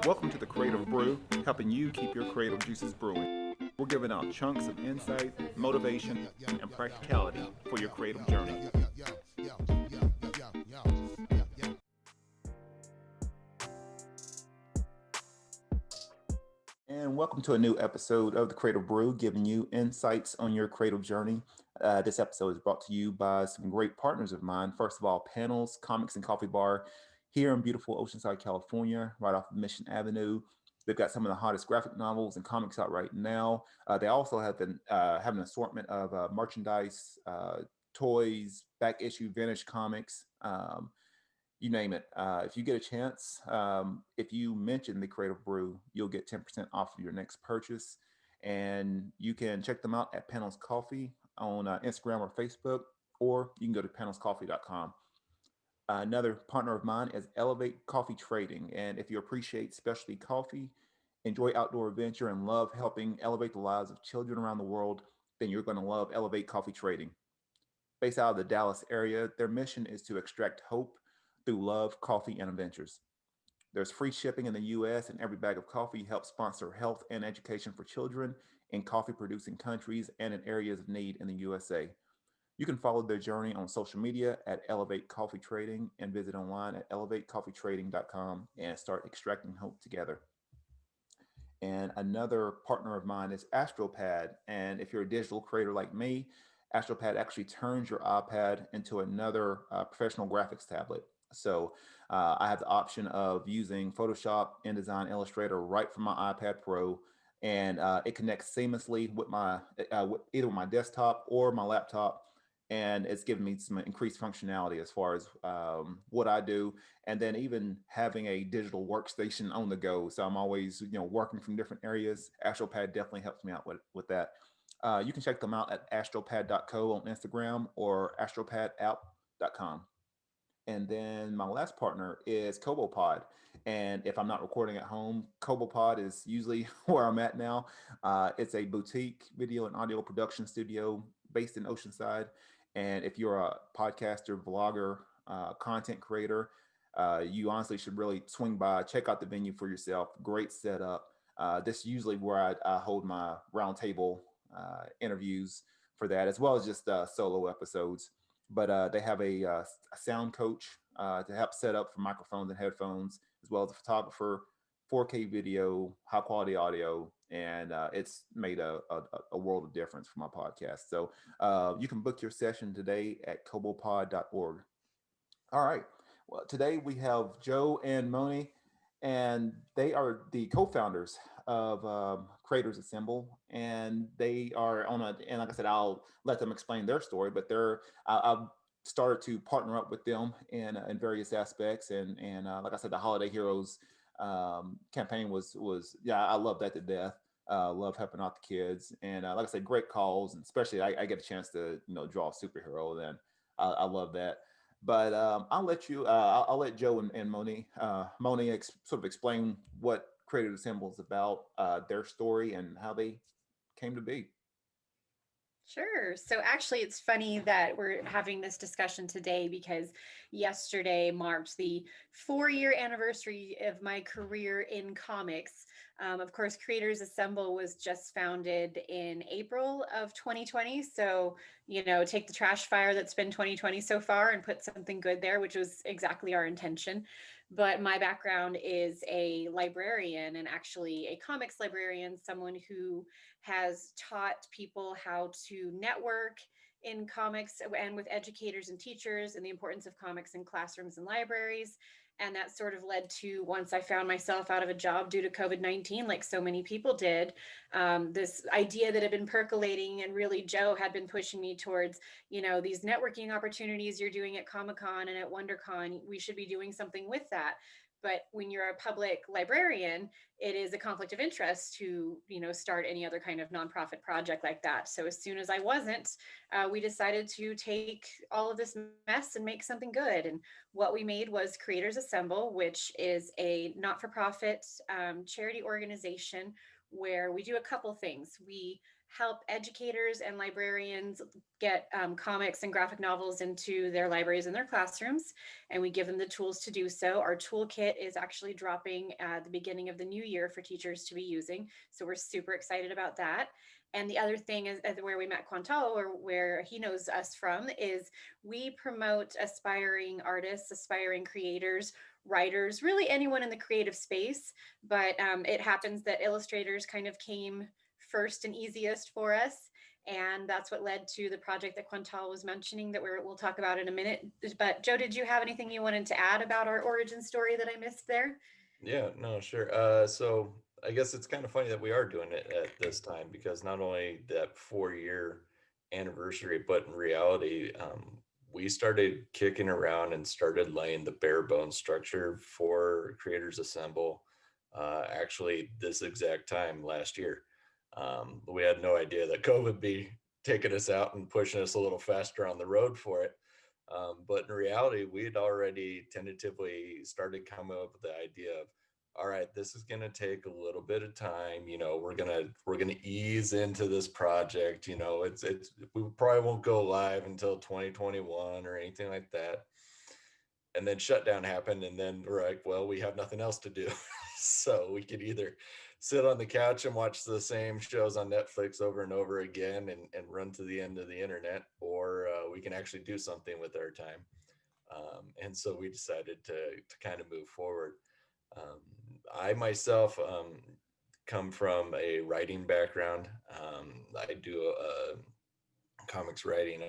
Welcome to the Creative Brew, helping you keep your creative juices brewing. We're giving out chunks of insight, motivation, and practicality for your creative journey. And welcome to a new episode of the Creative Brew, giving you insights on your creative journey. This episode is brought to you by some great partners of mine. First of all, Panels, Comics and Coffee Bar here in beautiful Oceanside, California, right off of Mission Avenue. They've got some of the hottest graphic novels and comics out right now. They also have an assortment of merchandise, toys, back issue, vintage comics. You name it. If you get a chance, if you mention the Creative Brew, you'll get 10% off of your next purchase. And you can check them out at Panels Coffee on Instagram or Facebook, or you can go to panelscoffee.com. Another partner of mine is Elevate Coffee Trading. And if you appreciate specialty coffee, enjoy outdoor adventure, and love helping elevate the lives of children around the world, then you're going to love Elevate Coffee Trading. Based out of the Dallas area, their mission is to extract hope through love, coffee, and adventures. There's free shipping in the US, and every bag of coffee helps sponsor health and education for children in coffee producing countries and in areas of need in the USA. You can follow their journey on social media at Elevate Coffee Trading and visit online at elevatecoffeetrading.com and start extracting hope together. And another partner of mine is Astropad. And if you're a digital creator like me, Astropad actually turns your iPad into another professional graphics tablet. So I have the option of using Photoshop, InDesign, Illustrator right from my iPad Pro, and it connects seamlessly with either with my desktop or my laptop, and it's given me some increased functionality as far as what I do, and then even having a digital workstation on the go. So I'm always working from different areas. Astropad definitely helps me out with that. You can check them out at astropad.co on Instagram or astropadapp.com. And then my last partner is Cobo Pod. And if I'm not recording at home, Cobo Pod is usually where I'm at now. It's a boutique video and audio production studio based in Oceanside. And if you're a podcaster, vlogger, content creator, you honestly should really swing by, check out the venue for yourself. Great setup. This is usually where I hold my roundtable interviews for that, as well as just solo episodes. But they have a sound coach to help set up for microphones and headphones, as well as a photographer, 4K video, high quality audio, and it's made a world of difference for my podcast. So you can book your session today at cobopod.org. All right. Well, today we have Joe and Moni, and they are the co-founders of Creators Assemble, and they are and like I said, I'll let them explain their story, but I've started to partner up with them in various aspects, and like I said, the Holiday Heroes campaign was yeah, I love that to death. Love helping out the kids, and like I said, great calls, and especially I get a chance to draw a superhero. Then I love that. But I'll let Joe and Moni sort of explain what Creative Assemble is about, their story, and how they came to be. Sure. So actually, it's funny that we're having this discussion today because yesterday marked the 4-year anniversary of my career in comics. Of course, Creators Assemble was just founded in April of 2020. So, take the trash fire that's been 2020 so far and put something good there, which was exactly our intention. But my background is a librarian, and actually a comics librarian, someone who has taught people how to network in comics and with educators and teachers and the importance of comics in classrooms and libraries. And that sort of led to, once I found myself out of a job due to COVID-19, like so many people did, this idea that had been percolating, and really Joe had been pushing me towards, these networking opportunities you're doing at Comic-Con and at WonderCon, we should be doing something with that. But when you're a public librarian, it is a conflict of interest to, start any other kind of nonprofit project like that. So as soon as I wasn't, we decided to take all of this mess and make something good. And what we made was Creators Assemble, which is a not-for-profit charity organization where we do a couple things. We help educators and librarians get comics and graphic novels into their libraries and their classrooms, and we give them the tools to do so. Our toolkit is actually dropping at the beginning of the new year for teachers to be using, so we're super excited about that. And the other thing is where we met Quantal, or where he knows us from, is we promote aspiring artists, aspiring creators, writers, really anyone in the creative space. But it happens that illustrators kind of came first and easiest for us. And that's what led to the project that Quantal was mentioning that we'll talk about in a minute. But Joe, did you have anything you wanted to add about our origin story that I missed there? Yeah, no, sure. So I guess it's kind of funny that we are doing it at this time, because not only that 4 year anniversary, but in reality, we started kicking around and started laying the bare bones structure for Creators Assemble actually this exact time last year. We had no idea that COVID would be taking us out and pushing us a little faster on the road for it. But in reality, we had already tentatively started coming up with the idea of, all right, this is going to take a little bit of time. We're gonna ease into this project. It's we probably won't go live until 2021 or anything like that. And then shutdown happened, and then we're like, well, we have nothing else to do. So we could either sit on the couch and watch the same shows on Netflix over and over again and run to the end of the internet, or we can actually do something with our time. And so we decided to kind of move forward. Um, I myself come from a writing background. I do comics writing.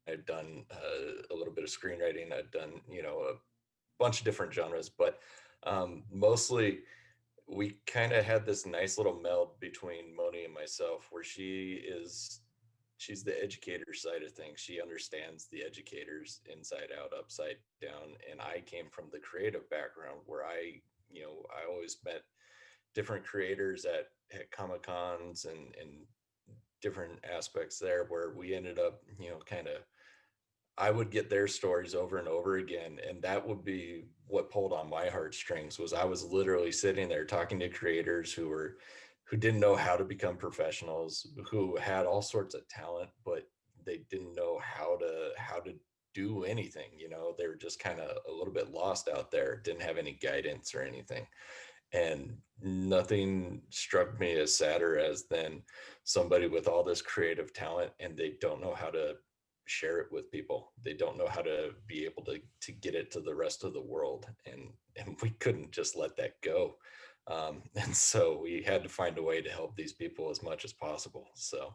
I've done a little bit of screenwriting. I've done, a bunch of different genres, but mostly we kind of had this nice little meld between Moni and myself, where she's the educator side of things. She understands the educators inside out, upside down. And I came from the creative background, where I always met different creators at Comic Cons and different aspects there, where we ended up, kind of, I would get their stories over and over again, and that would be what pulled on my heartstrings. Was I was literally sitting there talking to creators who didn't know how to become professionals, who had all sorts of talent, but they didn't know how to do anything. They were just kind of a little bit lost out there, didn't have any guidance or anything. And nothing struck me as sadder as then somebody with all this creative talent, and they don't know how to share it with people. They don't know how to be able to get it to the rest of the world. And we couldn't just let that go. And so we had to find a way to help these people as much as possible. So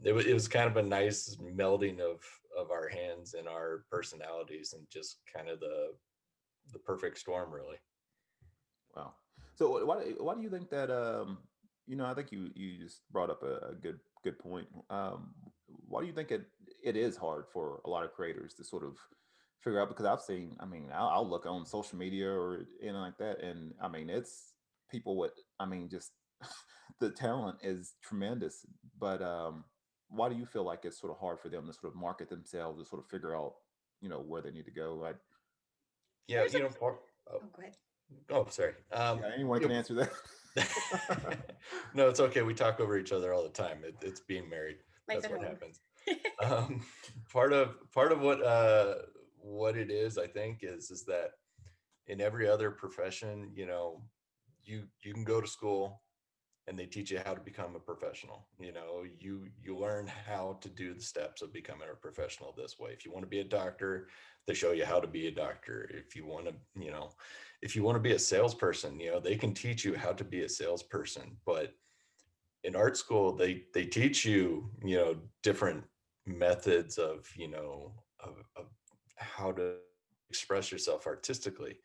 it was kind of a nice melding of our hands and our personalities, and just kind of the perfect storm, really. Wow. So why do you think that I think you just brought up a good point. Why do you think it is hard for a lot of creators to sort of figure out? Because I've seen, I mean, I'll look on social media or anything like that, and I mean, it's people with, I mean, just the talent is tremendous. But why do you feel like it's sort of hard for them to sort of market themselves, to sort of figure out, where they need to go? Like, Yeah, There's a, oh, oh, go ahead. oh, sorry. yeah, anyone can answer that. No, it's okay. We talk over each other all the time. It's being married. Life That's at what home. happens. Um, part of what it is, I think, is that in every other profession, you can go to school and they teach you how to become a professional. You learn how to do the steps of becoming a professional this way. If you want to be a doctor, they show you how to be a doctor. If you want to be a salesperson, they can teach you how to be a salesperson. But in art school, they teach you, different methods of how to express yourself artistically.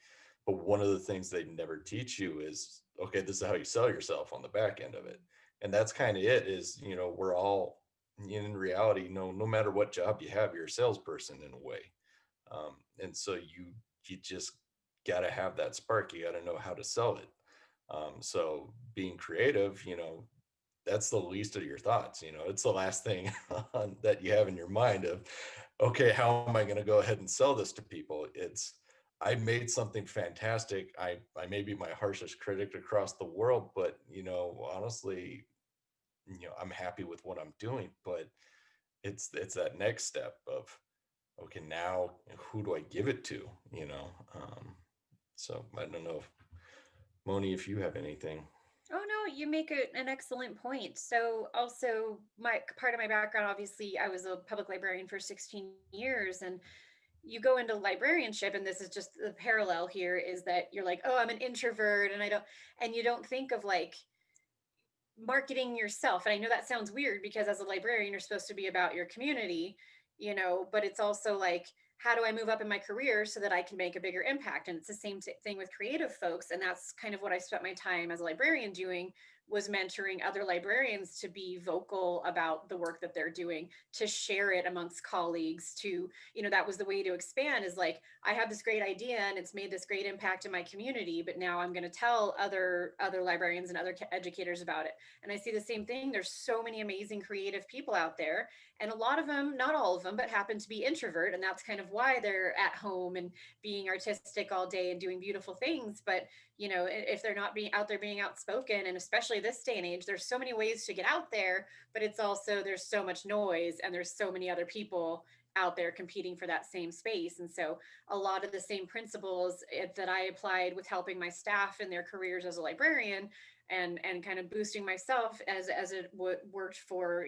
But one of the things they never teach you is, okay, this is how you sell yourself on the back end of it. And that's kind of it. Is, we're all, in reality, no matter what job you have, you're a salesperson in a way. And so you just got to have that spark. You got to know how to sell it. So being creative, that's the least of your thoughts. It's the last thing that you have in your mind of, okay, how am I going to go ahead and sell this to people? It's, I made something fantastic. I may be my harshest critic across the world, but honestly, I'm happy with what I'm doing, but it's that next step of, okay, now who do I give it to? So I don't know if Moni, if you have anything. Oh no, you make an excellent point. So also my part of my background, obviously I was a public librarian for 16 years, and you go into librarianship, and this is just the parallel here is that you're like, oh, I'm an introvert and I don't, and you don't think of like marketing yourself. And I know that sounds weird because as a librarian, you're supposed to be about your community, but it's also like, how do I move up in my career so that I can make a bigger impact? And it's the same thing with creative folks. And that's kind of what I spent my time as a librarian doing, was mentoring other librarians to be vocal about the work that they're doing, to share it amongst colleagues, to, that was the way to expand, is like, I have this great idea and it's made this great impact in my community, but now I'm going to tell other librarians and other educators about it. And I see the same thing. There's so many amazing creative people out there, and a lot of them, not all of them, but happen to be introvert, and that's kind of why they're at home and being artistic all day and doing beautiful things. But if they're not being out there being outspoken, and especially this day and age, there's so many ways to get out there, but it's also, there's so much noise and there's so many other people out there competing for that same space. And so a lot of the same principles that I applied with helping my staff in their careers as a librarian, and kind of boosting myself as it worked for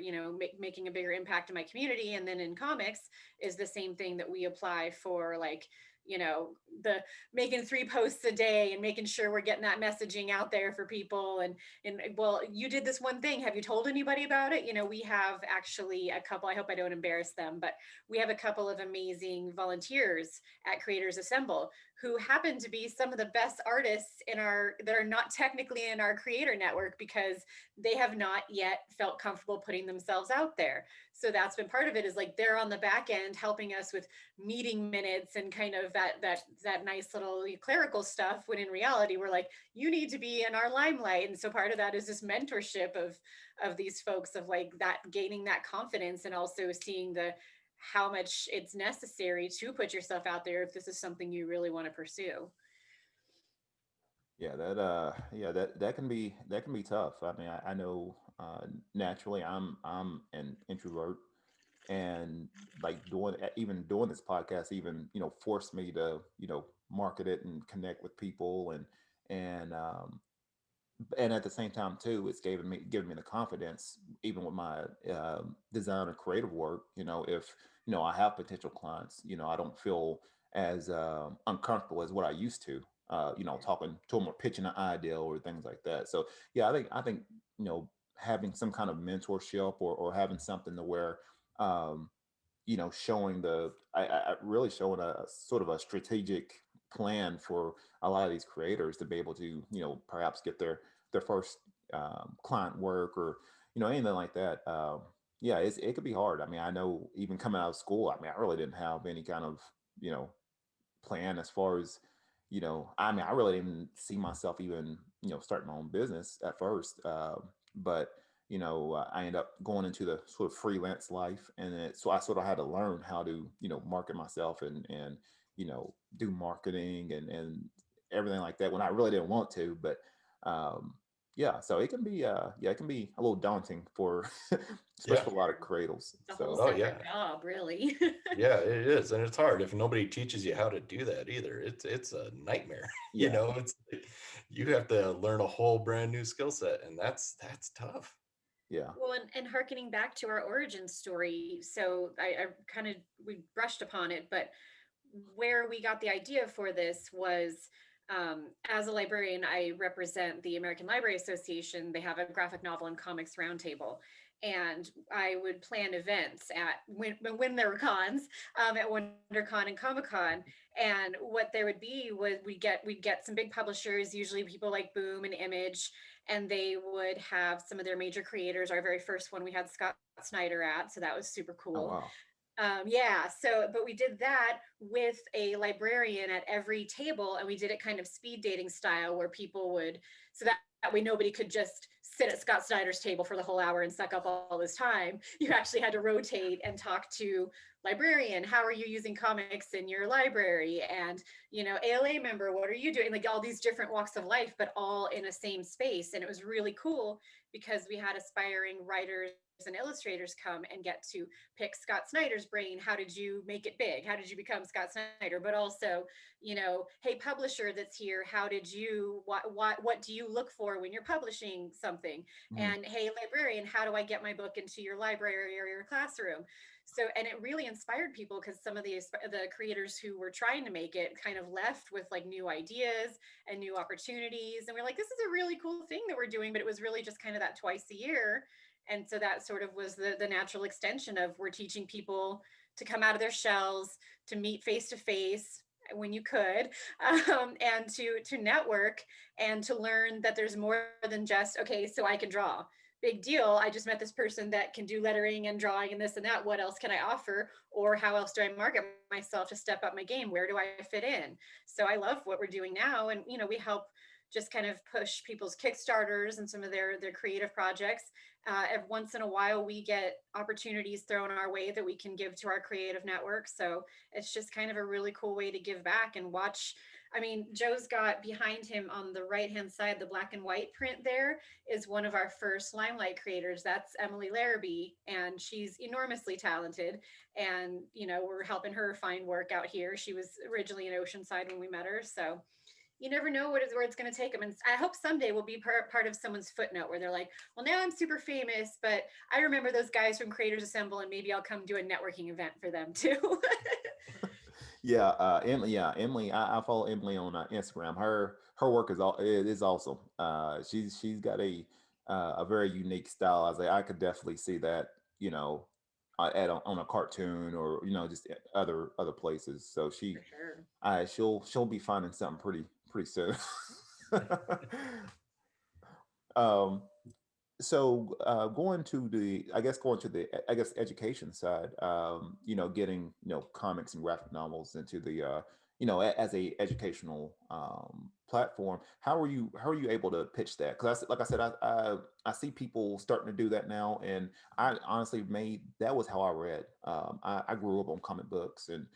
making a bigger impact in my community, and then in comics, is the same thing that we apply for, like, the making 3 posts a day and making sure we're getting that messaging out there for people. And well, you did this one thing, have you told anybody about it? We have actually a couple, I hope I don't embarrass them, but we have a couple of amazing volunteers at Creators Assemble who happen to be some of the best artists that are not technically in our creator network, because they have not yet felt comfortable putting themselves out there. So that's been part of it, is like, they're on the back end helping us with meeting minutes and kind of that nice little clerical stuff, when in reality we're like, you need to be in our limelight. And so part of that is this mentorship of these folks, of like that, gaining that confidence, and also seeing how much it's necessary to put yourself out there if this is something you really want to pursue. That can be tough. I mean, I know naturally I'm an introvert, and like even doing this podcast, even forced me to market it and connect with people, and at the same time too, it's giving me the confidence, even with my design or creative work. If I have potential clients, I don't feel as uncomfortable as what I used to. Talking to them or pitching an idea or things like that. So yeah, I think having some kind of mentorship, or having something to where um, showing really showing a sort of a strategic plan for a lot of these creators to be able to, perhaps get their first client work, or, anything like that. Yeah, it could be hard. I mean, I know even coming out of school, I mean, I really didn't have any kind of, you know, plan as far as, I mean, I really didn't see myself even, starting my own business at first. But I ended up going into the sort of freelance life, and so I sort of had to learn how to, market myself, and do marketing, and everything like that, when I really didn't want to. But yeah, so it can be a little daunting for especially Yeah. for a lot of cradles. It's a whole So Oh yeah. separate job, really. Yeah, it is, and it's hard if nobody teaches you how to do that either. It's a nightmare. yeah, It's like you have to learn a whole brand new skill set, and that's tough. yeah. Well, and harkening back to our origin story, so I kind of, we brushed upon it, but where we got the idea for this was, as a librarian, I represent the American Library Association. They have a graphic novel and comics roundtable. And I would plan events when there were cons, at WonderCon and Comic Con. And what there would be was we'd get some big publishers, usually people like Boom and Image, and they would have some of their major creators. Our very first one we had Scott Snyder at, so that was super Oh cool. wow. Yeah, so, but we did that with a librarian at every table, and we did it kind of speed dating style, where people would, so that way nobody could just sit at Scott Snyder's table for the whole hour and suck up all this time. You actually had to rotate and talk to librarian, how are you using comics in your library? And, ALA member, what are you doing? Like all these different walks of life, but all in a same space. And it was really cool because we had aspiring writers and illustrators come and get to pick Scott Snyder's brain. How did you make it big? How did you become Scott Snyder? But also, hey, publisher that's here, how did you, what do you look for when you're publishing something? Mhm. And hey, librarian, how do I get my book into your library or your classroom? So, and it really inspired people because some of the creators who were trying to make it kind of left with like new ideas and new opportunities. And we're like, this is a really cool thing that we're doing, but it was really just kind of that twice a year. And so that sort of was the natural extension of we're teaching people to come out of their shells, to meet face to face when you could, and to network and to learn that there's more than just, okay, so I can draw. Big deal. I just met this person that can do lettering and drawing and this and that. What else can I offer? Or how else do I market myself to step up my game? Where do I fit in? So I love what we're doing now. And, we help just kind of push people's Kickstarters and some of their creative projects. Every once in a while, we get opportunities thrown our way that we can give to our creative network. So it's just kind of a really cool way to give back and watch. I mean, Joe's got behind him on the right-hand side, the black and white print there is one of our first Limelight creators. That's Emily Larrabee, and she's enormously talented. And, we're helping her find work out here. She was originally in Oceanside when we met her. So you never know where it's going to take them. And I hope someday we'll be part of someone's footnote where they're like, well, now I'm super famous, but I remember those guys from Creators Assemble, and maybe I'll come do a networking event for them too. Yeah, Emily. Yeah, Emily. I follow Emily on Instagram. Her work is awesome. She's got a very unique style. I could definitely see that. On a cartoon or just other places. So For sure. she'll be finding something pretty soon. um, so going to the education side, getting comics and graphic novels into the as a educational platform. How are you able to pitch that? Because like I said, I see people starting to do that now, and I honestly made that was how I read. I grew up on comic books, and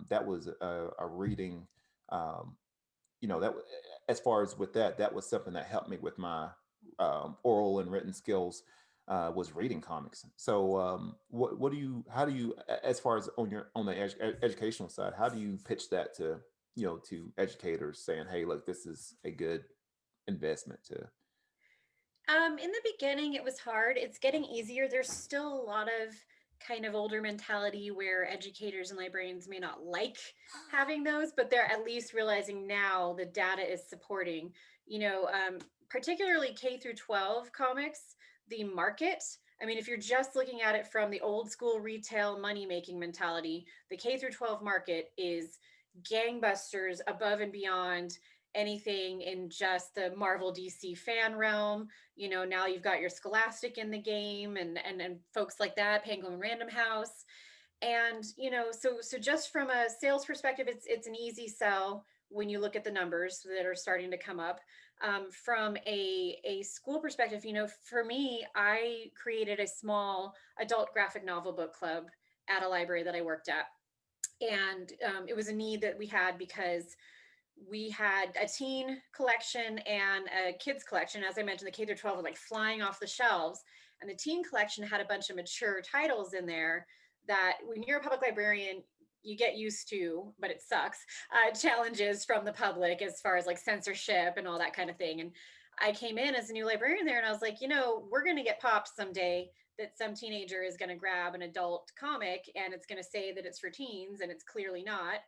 that was a reading. Um, that as far as with that was something that helped me with my oral and written skills, was reading comics. So what do you how do you as far as on the educational side, how do you pitch that to to educators saying, hey, look, this is a good investment to. In the beginning, it was hard. It's getting easier. There's still a lot of kind of older mentality where educators and librarians may not like having those, but they're at least realizing now the data is supporting, particularly K through 12 comics, the market. I mean, if you're just looking at it from the old school retail money making mentality, the K through 12 market is gangbusters above and beyond anything in just the Marvel DC fan realm. Now you've got your Scholastic in the game, and folks like that, Penguin Random House. And so just from a sales perspective, it's an easy sell when you look at the numbers that are starting to come up. From a school perspective, for me, I created a small adult graphic novel book club at a library that I worked at. And it was a need that we had because we had a teen collection and a kids collection. As I mentioned, the K through 12 were like flying off the shelves. And the teen collection had a bunch of mature titles in there that when you're a public librarian, you get used to, but it sucks, challenges from the public as far as like censorship and all that kind of thing. And I came in as a new librarian there and I was like, we're going to get popped someday that some teenager is going to grab an adult comic and it's going to say that it's for teens and it's clearly not.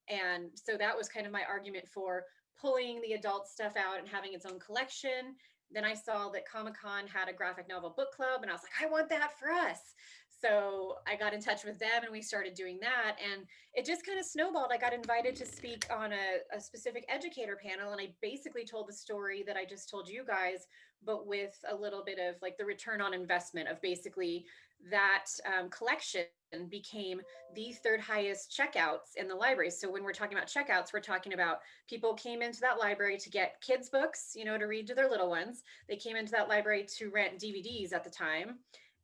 And so that was kind of my argument for pulling the adult stuff out and having its own collection. Then I saw that Comic-Con had a graphic novel book club and I was like, I want that for us. So I got in touch with them and we started doing that. And it just kind of snowballed. I got invited to speak on a specific educator panel. And I basically told the story that I just told you guys, but with a little bit of like the return on investment of basically that collection became the third highest checkouts in the library. So when we're talking about checkouts, we're talking about people came into that library to get kids' books, to read to their little ones. They came into that library to rent DVDs at the time.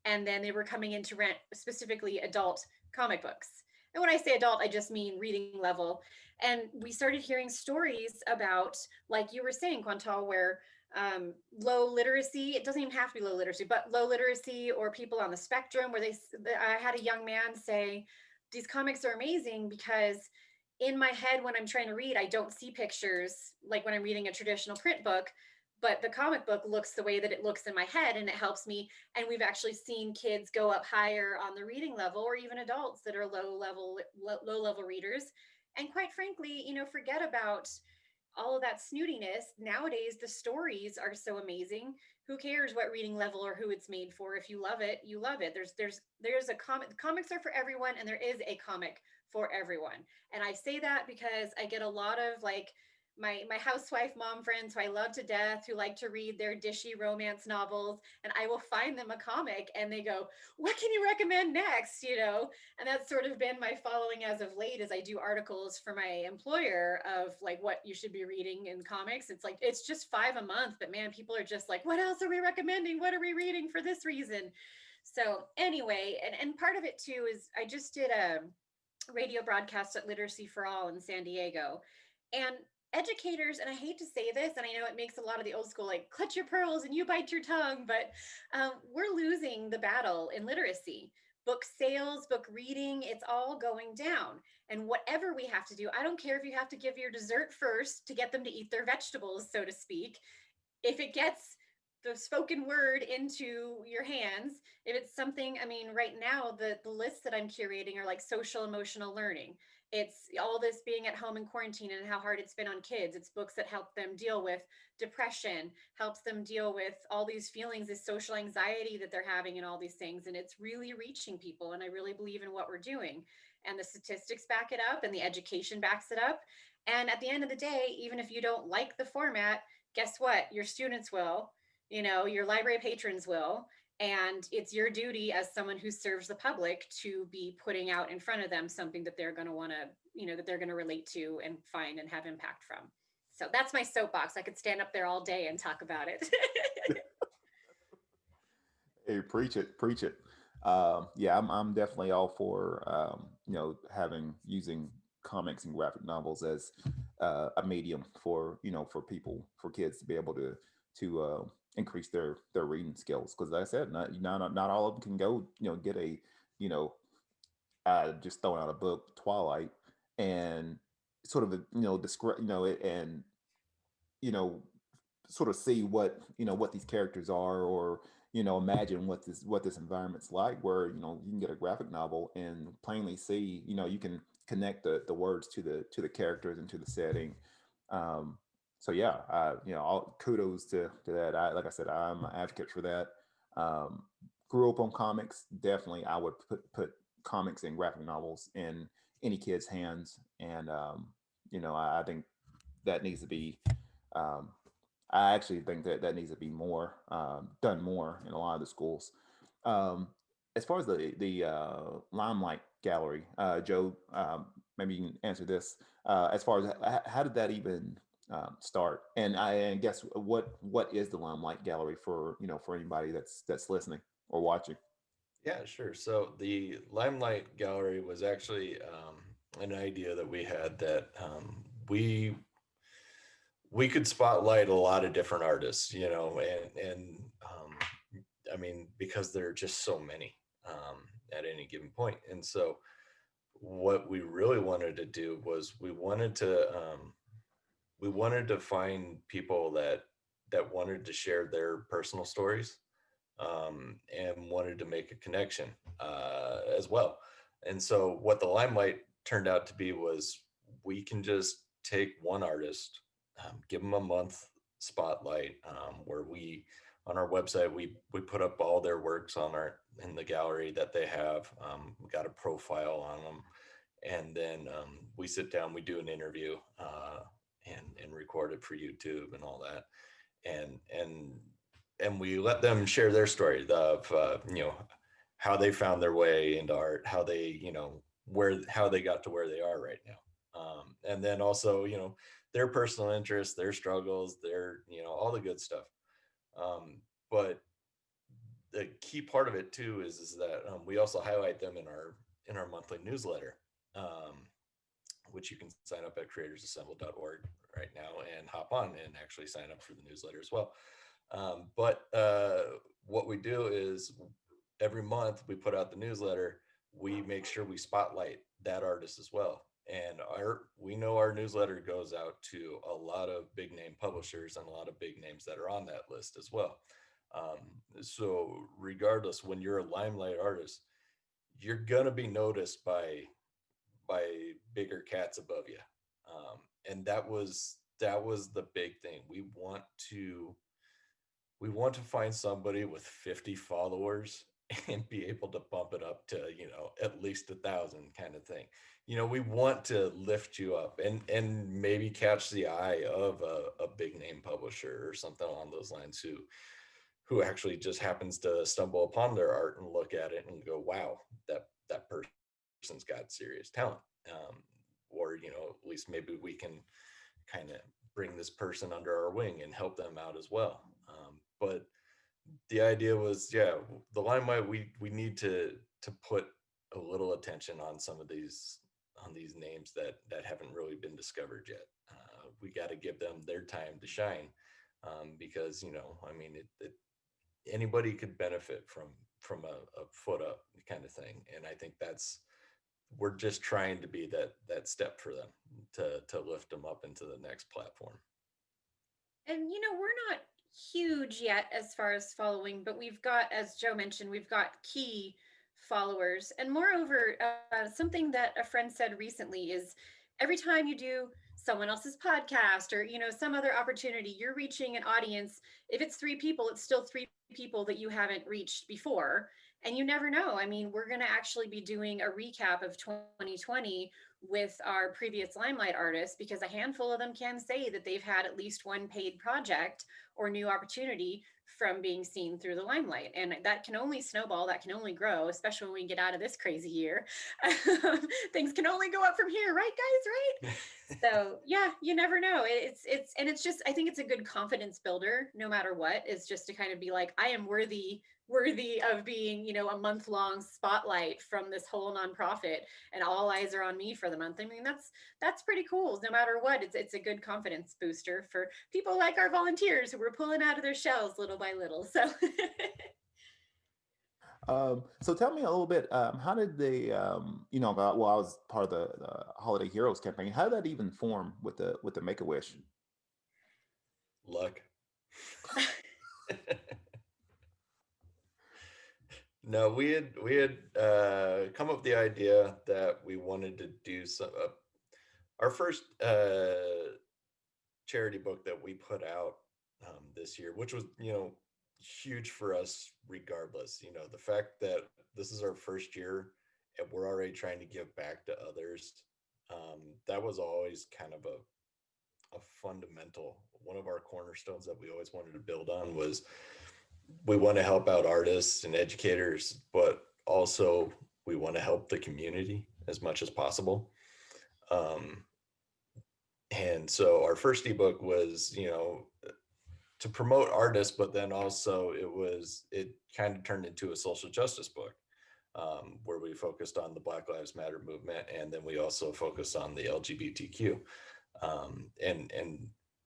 And then they were coming in to rent specifically adult comic books. And when I say adult, I just mean reading level. And we started hearing stories about, like you were saying, Quantal, where low literacy, it doesn't even have to be low literacy, but low literacy or people on the spectrum, where I had a young man say, these comics are amazing because in my head, when I'm trying to read, I don't see pictures like when I'm reading a traditional print book, but the comic book looks the way that it looks in my head, and it helps me. And we've actually seen kids go up higher on the reading level, or even adults that are low level readers. And quite frankly, forget about all of that snootiness. Nowadays, the stories are so amazing. Who cares what reading level or who it's made for? If you love it, you love it. There's a comic. Comics are for everyone, and there is a comic for everyone. And I say that because I get a lot of like my housewife mom friends who I love to death, who like to read their dishy romance novels, and I will find them a comic and they go, what can you recommend next? And that's sort of been my following as of late, as I do articles for my employer of like what you should be reading in comics. It's like, it's just 5 a month, but man, people are just like, what else are we recommending? What are we reading for this reason? So anyway, and part of it too is I just did a radio broadcast at Literacy for All in San Diego. And educators, and I hate to say this, and I know it makes a lot of the old school like clutch your pearls and you bite your tongue, but we're losing the battle in literacy. Book sales, book reading, it's all going down. And whatever we have to do, I don't care if you have to give your dessert first to get them to eat their vegetables, so to speak. If it gets the spoken word into your hands, if it's something, I mean, right now, the lists that I'm curating are like social emotional learning. It's all this being at home in quarantine and how hard it's been on kids. It's books that help them deal with depression, helps them deal with all these feelings, this social anxiety that they're having and all these things. And it's really reaching people. And I really believe in what we're doing. And the statistics back it up and the education backs it up. And at the end of the day, even if you don't like the format, guess what? Your students will, your library patrons will. And it's your duty as someone who serves the public to be putting out in front of them something that they're going to want to, that they're going to relate to and find and have impact from. So that's my soapbox. I could stand up there all day and talk about it. Hey, preach it, preach it. Yeah, I'm definitely all for using comics and graphic novels as a medium for for people, for kids to be able to increase their reading skills. Because like I said, not all of them can go get a you know just throwing out a book, Twilight, and sort of describe and you know sort of see what these characters are, or imagine what this environment's like, where you can get a graphic novel and plainly see, you can connect the words to the characters and to the setting. So yeah, all kudos to that. Like I said, I'm an advocate for that. um, Grew up on comics. Definitely I would put comics and graphic novels in any kid's hands. And I think that needs to be um, I actually think that needs to be more done more in a lot of the schools. Um, as far as the limelight gallery, Joe, maybe you can answer this. As far as how did that even start? And guess what is the limelight gallery for for anybody that's listening or watching? Yeah, sure. So the Limelight Gallery was actually an idea that we had, that we could spotlight a lot of different artists, and I mean, because there are just so many at any given point. And so what we really wanted to do was we wanted to find people that wanted to share their personal stories, and wanted to make a connection as well. And so what the Limelight turned out to be was, we can just take one artist, give them a month spotlight, where we, on our website, we put up all their works in the gallery that they have. We got a profile on them, and then we sit down, we do an interview, and record it for YouTube and all that, and we let them share their story of how they found their way into art, how they how they got to where they are right now, and then also their personal interests, their struggles, their all the good stuff. But the key part of it too is that we also highlight them monthly newsletter, which you can sign up at creatorsassemble.org right now and hop on and actually sign up for the newsletter as well. But what we do is every month we put out the newsletter, we make sure we spotlight that artist as well. And we know our newsletter goes out to a lot of big name publishers and a lot of big names that are on that list as well. So regardless, when you're a limelight artist, you're gonna be noticed by bigger cats above you. And that was the big thing. We want to find somebody with 50 followers and be able to bump it up to, at least 1,000 kind of thing. We want to lift you up and maybe catch the eye of a big name publisher or something along those lines who actually just happens to stumble upon their art and look at it and go, wow, that person's got serious talent. Or at least maybe we can kind of bring this person under our wing and help them out as well. But the idea was, yeah, the limelight, we need to put a little attention on some of these names that haven't really been discovered yet. We got to give them their time to shine, because I mean, anybody could benefit from a foot up kind of thing. And I think we're just trying to be that step for them to lift them up into the next platform. And we're not huge yet as far as following, but we've got, as Joe mentioned, we've got key followers. And moreover, something that a friend said recently is every time you do someone else's podcast or some other opportunity, you're reaching an audience. If it's 3 people, it's still 3 people that you haven't reached before. And you never know. I mean, we're going to actually be doing a recap of 2020 with our previous Limelight artists, because a handful of them can say that they've had at least one paid project or new opportunity from being seen through the Limelight. And that can only snowball, that can only grow, especially when we get out of this crazy year. Things can only go up from here, right, guys? Right? So yeah, you never know. It's just, I think it's a good confidence builder, no matter what, is just to kind of be like, I am worthy of being, a month-long spotlight from this whole nonprofit, and all eyes are on me for the month. I mean, that's pretty cool. No matter what, it's a good confidence booster for people like our volunteers who were pulling out of their shells little by little. So So tell me a little bit, how did I was part of the Holiday Heroes campaign. How did that even form with the Make-A-Wish? Luck. No, we had come up with the idea that we wanted to do some our first charity book that we put out this year, which was huge for us regardless. The fact that this is our first year and we're already trying to give back to others, that was always kind of a fundamental, one of our cornerstones that we always wanted to build on. Was we want to help out artists and educators, but also we want to help the community as much as possible. And so our first ebook was, to promote artists, but then also it kind of turned into a social justice book, where we focused on the Black Lives Matter movement, and then we also focused on the LGBTQ, and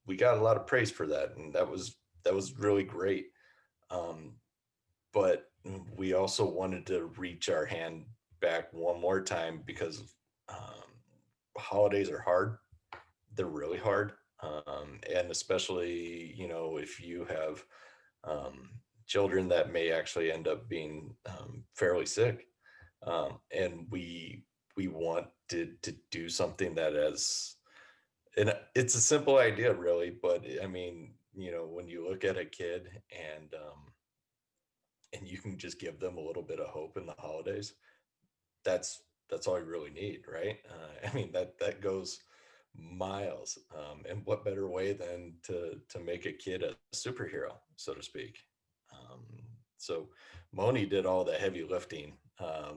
we got a lot of praise for that, and that was really great. But we also wanted to reach our hand back one more time, because holidays are hard. They're really hard. And especially, if you have children that may actually end up being fairly sick. And we wanted to do something that and it's a simple idea really, but I mean, when you look at a kid and you can just give them a little bit of hope in the holidays, that's all you really need, right? I mean, that goes miles. And what better way than to make a kid a superhero, so to speak. So Moni did all the heavy lifting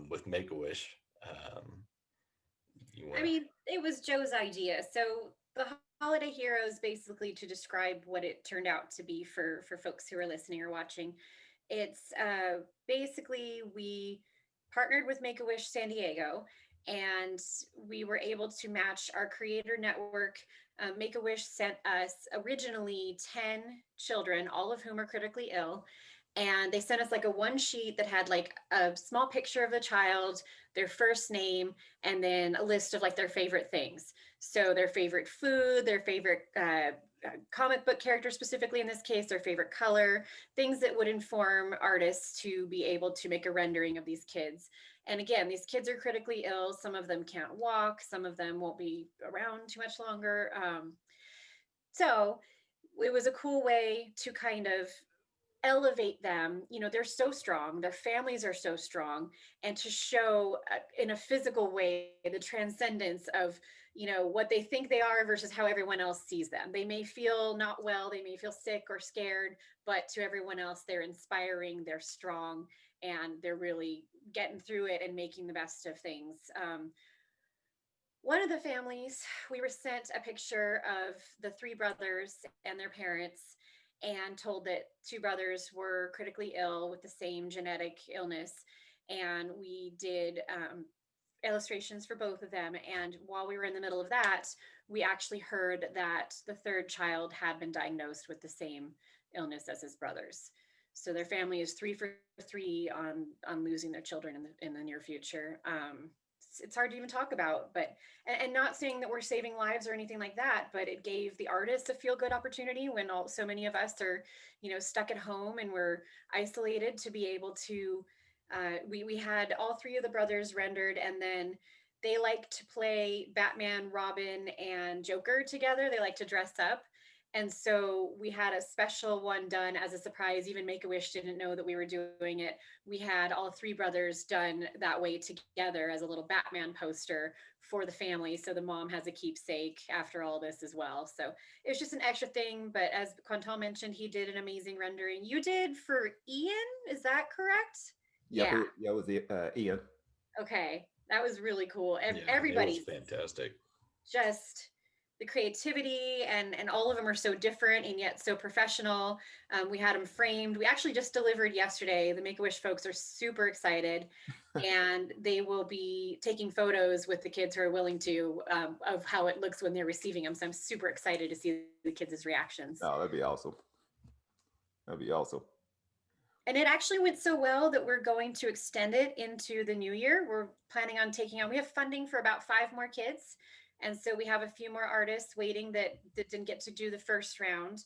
with Make-A-Wish. I mean, it was Joe's idea. So the Holiday Heroes, basically, to describe what it turned out to be for folks who are listening or watching, it's basically we partnered with Make-A-Wish San Diego, and we were able to match our creator network. Make-A-Wish sent us originally 10 children, all of whom are critically ill. And they sent us like a one sheet that had like a small picture of the child, their first name, and then a list of like their favorite things. So their favorite food, their favorite comic book character, specifically in this case, their favorite color, things that would inform artists to be able to make a rendering of these kids. And again, these kids are critically ill. Some of them can't walk. Some of them won't be around too much longer. So it was a cool way to kind of elevate them. You know, they're so strong, their families are so strong, and to show in a physical way the transcendence of, you know, what they think they are versus how everyone else sees them. They may feel not well, they may feel sick or scared, but to everyone else they're inspiring, they're strong, and they're really getting through it and making the best of things. One of the families, we were sent a picture of the three brothers and their parents, and told that two brothers were critically ill with the same genetic illness. And we did illustrations for both of them. And while we were in the middle of that, we actually heard that the third child had been diagnosed with the same illness as his brothers. So their family is 3 for 3 on losing their children in the near future. It's hard to even talk about, but and not saying that we're saving lives or anything like that, but it gave the artists a feel good opportunity when so many of us are, you know, stuck at home and we're isolated, to be able to we had all three of the brothers rendered, and then they like to play Batman, Robin, and Joker together. They like to dress up. And so we had a special one done as a surprise. Even Make-A-Wish didn't know that we were doing it. We had all three brothers done that way together as a little Batman poster for the family. So the mom has a keepsake after all this as well. So it was just an extra thing. But as Quantal mentioned, he did an amazing rendering. You did for Ian, is that correct? Yep, Yeah. it was the Ian. Okay. That was really cool. Yeah, it was Everybody's fantastic. just the creativity, and all of them are so different and yet so professional. We had them framed. We actually just delivered yesterday. The Make-A-Wish folks are super excited, and they will be taking photos with the kids who are willing to, of how it looks when they're receiving them. So I'm super excited to see the kids' reactions. Oh, that'd be awesome. That'd be awesome. And it actually went so well that we're going to extend it into the new year. We're planning on taking on, we have funding for about 5 more kids. And so we have a few more artists waiting that didn't get to do the first round.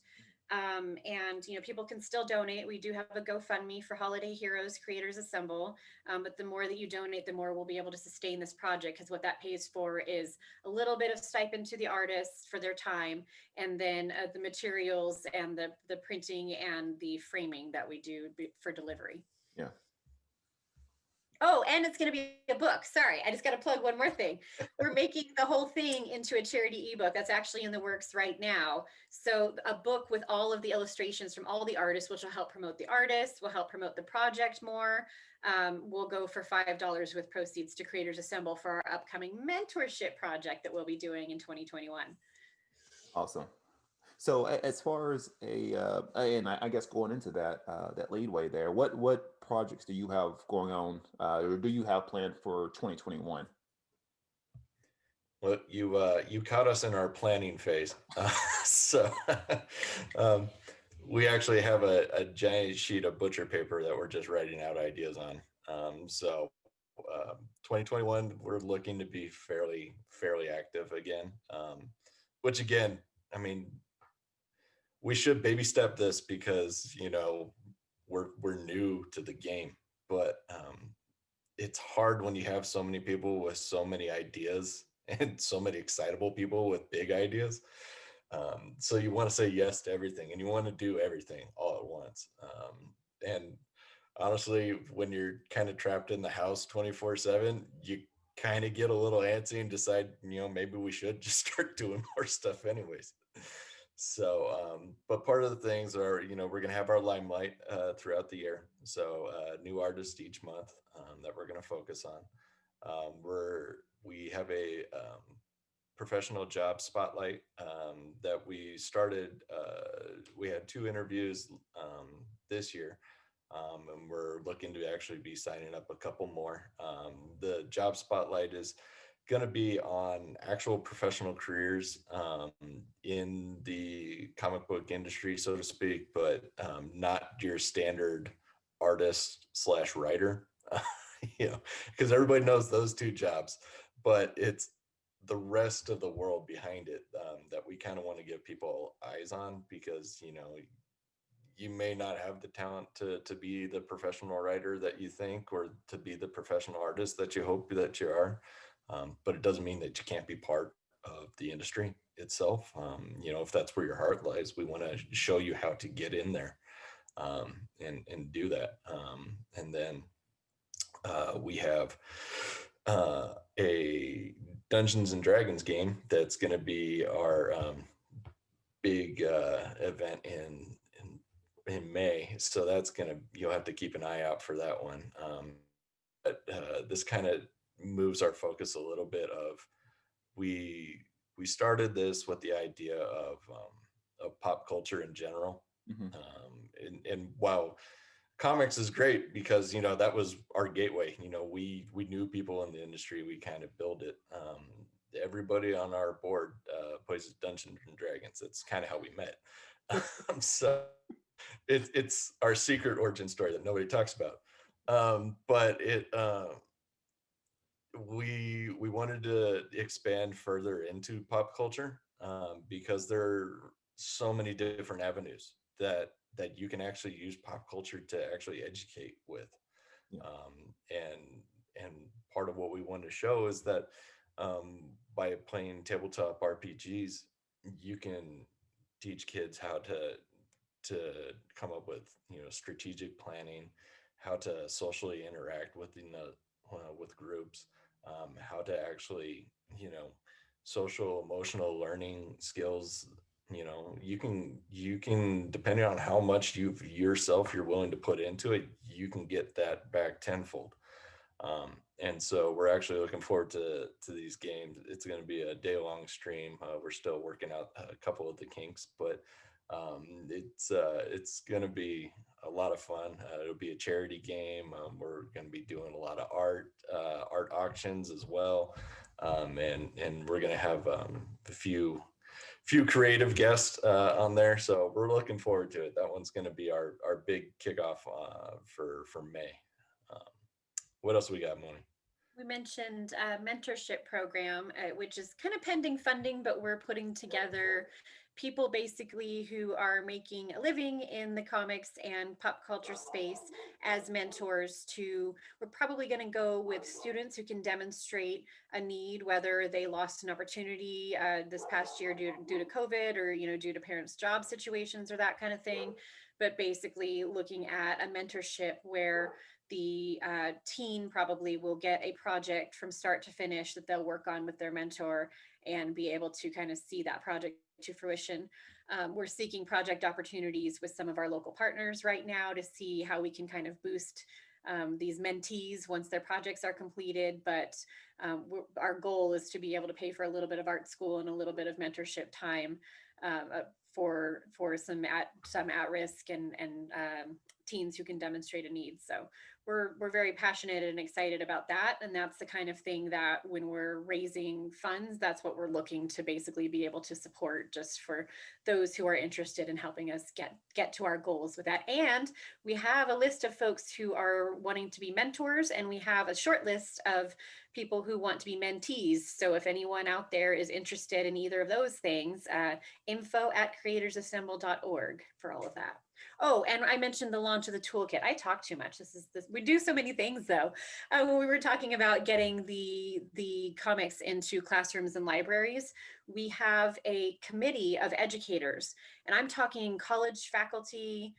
And, you know, people can still donate. We do have a GoFundMe for Holiday Heroes Creators Assemble. But the more that you donate, the more we'll be able to sustain this project, because what that pays for is a little bit of stipend to the artists for their time, and then the materials and the printing and the framing that we do for delivery. Yeah. Oh, and it's going to be a book. Sorry, I just got to plug one more thing. We're making the whole thing into a charity ebook. That's actually in the works right now. So a book with all of the illustrations from all the artists, which will help promote the artists, will help promote the project more. We'll go for $5 with proceeds to Creators Assemble for our upcoming mentorship project that we'll be doing in 2021. Awesome. So as far as and I guess going into that that leadway there, what projects do you have going on, or do you have planned for 2021? Well, you caught us in our planning phase, so um, we actually have a giant sheet of butcher paper that we're just writing out ideas on. So 2021, we're looking to be fairly active again, which again, I mean, we should baby step this because, you know, we're new to the game, but it's hard when you have so many people with so many ideas and so many excitable people with big ideas. So you want to say yes to everything, and you want to do everything all at once. And honestly, when you're kind of trapped in the house 24/7, you kind of get a little antsy and decide, you know, maybe we should just start doing more stuff anyways. So, but part of the things are, you know, we're going to have our limelight throughout the year. So new artists each month that we're going to focus on. We have a professional job spotlight that we started. We had 2 interviews this year And we're looking to actually be signing up a couple more. The job spotlight is going to be on actual professional careers in the comic book industry, so to speak, but not your standard artist slash writer, because everybody knows those two jobs, but it's the rest of the world behind it that we kind of want to give people eyes on, because you may not have the talent to be the professional writer that you think, or to be the professional artist that you hope that you are. But it doesn't mean that you can't be part of the industry itself. If that's where your heart lies, we want to show you how to get in there and do that. And then we have a Dungeons and Dragons game that's going to be our big event in May. So that's you'll have to keep an eye out for that one. But this kind of moves our focus a little bit of, we started this with the idea of pop culture in general. And wow, comics is great because that was our gateway. We knew people in the industry, we kind of built it. Everybody on our board plays Dungeons and Dragons. That's kind of how we met. So it's our secret origin story that nobody talks about. But we wanted to expand further into pop culture because there are so many different avenues that you can actually use pop culture to actually educate with. Yeah. And part of what we want to show is that by playing tabletop RPGs, you can teach kids how to come up with strategic planning, how to socially interact with groups, how to actually social emotional learning skills. You can depending on how much you're willing to put into it, you can get that back tenfold. And so we're actually looking forward to these games. It's going to be a day-long stream. We're still working out a couple of the kinks, but it's going to be a lot of fun. It'll be a charity game. We're going to be doing a lot of art auctions as well, and we're going to have a few creative guests on there. So we're looking forward to it. That one's going to be our big kickoff for May. What else we got, Moni? We mentioned mentorship program, which is kind of pending funding, but we're putting together people basically who are making a living in the comics and pop culture space as mentors to, we're probably going to go with students who can demonstrate a need, whether they lost an opportunity this past year due to COVID, or, due to parents' job situations or that kind of thing. But basically looking at a mentorship where the teen probably will get a project from start to finish that they'll work on with their mentor and be able to kind of see that project to fruition. We're seeking project opportunities with some of our local partners right now to see how we can kind of boost these mentees once their projects are completed. But our goal is to be able to pay for a little bit of art school and a little bit of mentorship time for some at risk and teens who can demonstrate a need. So we're very passionate and excited about that. And that's the kind of thing that when we're raising funds, that's what we're looking to basically be able to support, just for those who are interested in helping us get to our goals with that. And we have a list of folks who are wanting to be mentors, and we have a short list of people who want to be mentees. So if anyone out there is interested in either of those things, info@creatorsassemble.org for all of that. Oh, and I mentioned the launch of the toolkit. I talk too much. We do so many things though. When we were talking about getting the comics into classrooms and libraries, we have a committee of educators, and I'm talking college faculty,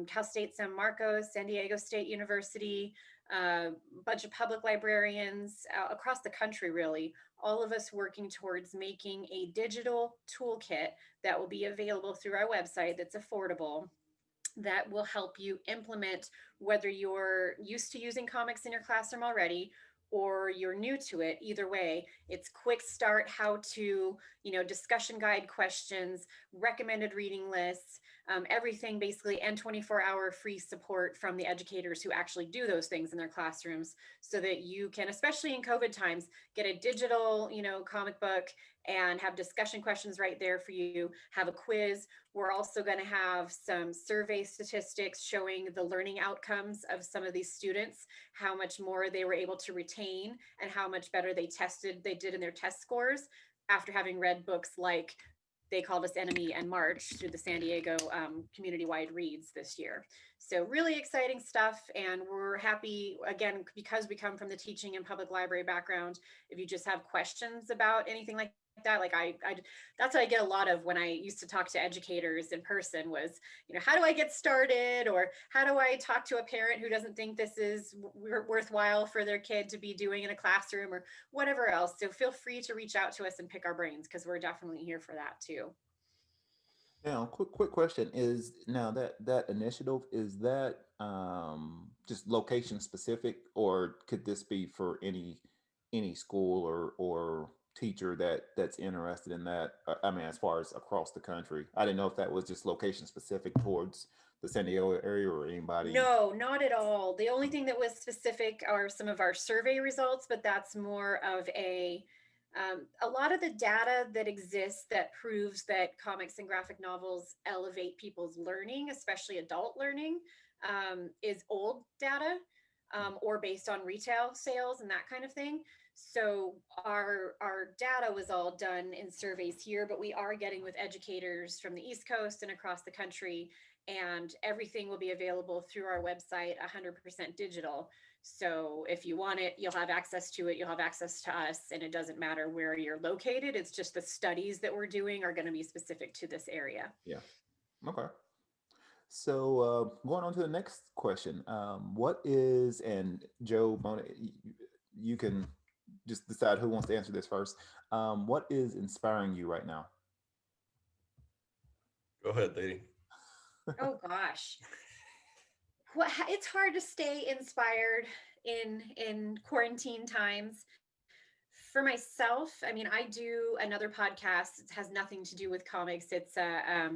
Cal State San Marcos, San Diego State University, a bunch of public librarians across the country, really, all of us working towards making a digital toolkit that will be available through our website that's affordable, that will help you implement, whether you're used to using comics in your classroom already or you're new to it. Either way, it's quick start, how to, discussion guide questions, recommended reading lists, everything basically, and 24-hour free support from the educators who actually do those things in their classrooms, so that you can, especially in COVID times, get a digital, comic book and have discussion questions right there for you, have a quiz. We're also going to have some survey statistics showing the learning outcomes of some of these students, how much more they were able to retain and how much better they did in their test scores after having read books like They Called Us Enemy and March through the San Diego community-wide reads this year. So really exciting stuff. And we're happy, again, because we come from the teaching and public library background, if you just have questions about anything like that, like I that's what I get a lot of when I used to talk to educators in person was, how do I get started? Or how do I talk to a parent who doesn't think this is worthwhile for their kid to be doing in a classroom, or whatever else. So feel free to reach out to us and pick our brains, because we're definitely here for that too. Now, quick question is, now that initiative, is that just location specific, or could this be for any school or teacher that's interested in that? I mean, as far as across the country, I didn't know if that was just location specific towards the San Diego area or anybody. No, not at all. The only thing that was specific are some of our survey results, but that's more of a lot of the data that exists that proves that comics and graphic novels elevate people's learning, especially adult learning, is old data, or based on retail sales and that kind of thing. So our data was all done in surveys here, but we are getting with educators from the East Coast and across the country, and everything will be available through our website, 100% digital. So if you want it, you'll have access to it, you'll have access to us, and it doesn't matter where you're located. It's just the studies that we're doing are going to be specific to this area. Yeah. Okay. So going on to the next question, what is, and Joe, Mona, you can just decide who wants to answer this first. What is inspiring you right now? Go ahead, lady. Oh gosh. Well, it's hard to stay inspired in quarantine times. For myself, I mean, I do another podcast. It has nothing to do with comics. It's a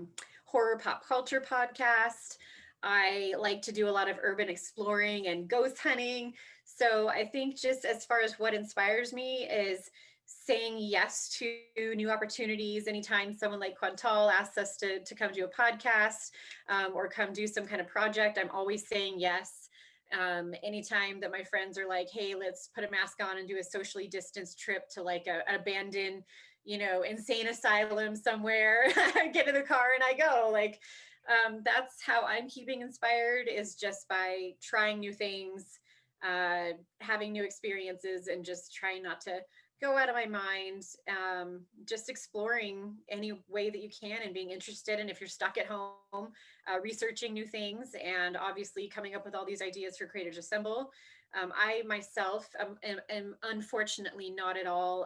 horror pop culture podcast. I like to do a lot of urban exploring and ghost hunting. So I think just as far as what inspires me is saying yes to new opportunities. Anytime someone like Quantal asks us to come do a podcast, or come do some kind of project, I'm always saying yes. Anytime that my friends are like, hey, let's put a mask on and do a socially distanced trip to like an abandoned, insane asylum somewhere, I get in the car and I go. Like, that's how I'm keeping inspired, is just by trying new things, having new experiences, and just trying not to go out of my mind, just exploring any way that you can and being interested. And if you're stuck at home, researching new things, and obviously coming up with all these ideas for Creators Assemble. I myself am unfortunately not at all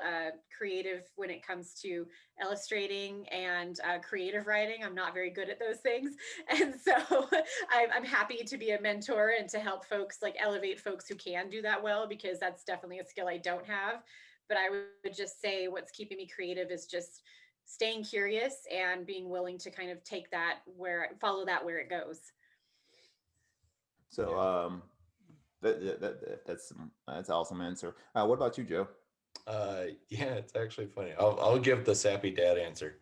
creative when it comes to illustrating and creative writing. I'm not very good at those things. And so I'm happy to be a mentor and to help folks, like elevate folks who can do that well, because that's definitely a skill I don't have. But I would just say what's keeping me creative is just staying curious and being willing to kind of follow that where it goes. So that's an awesome answer. What about you, Joe? Yeah, it's actually funny. I'll give the sappy dad answer.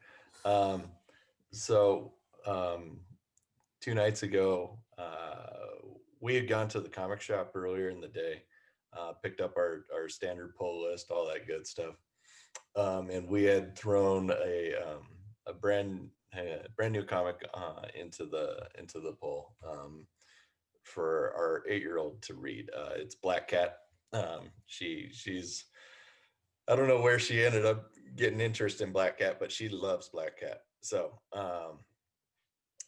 So 2 nights ago, we had gone to the comic shop earlier in the day, picked up our standard pull list, all that good stuff, and we had thrown a brand new comic into the pull for our 8-year-old to read. It's Black Cat. She's I don't know where she ended up getting interest in Black Cat, but she loves Black Cat. So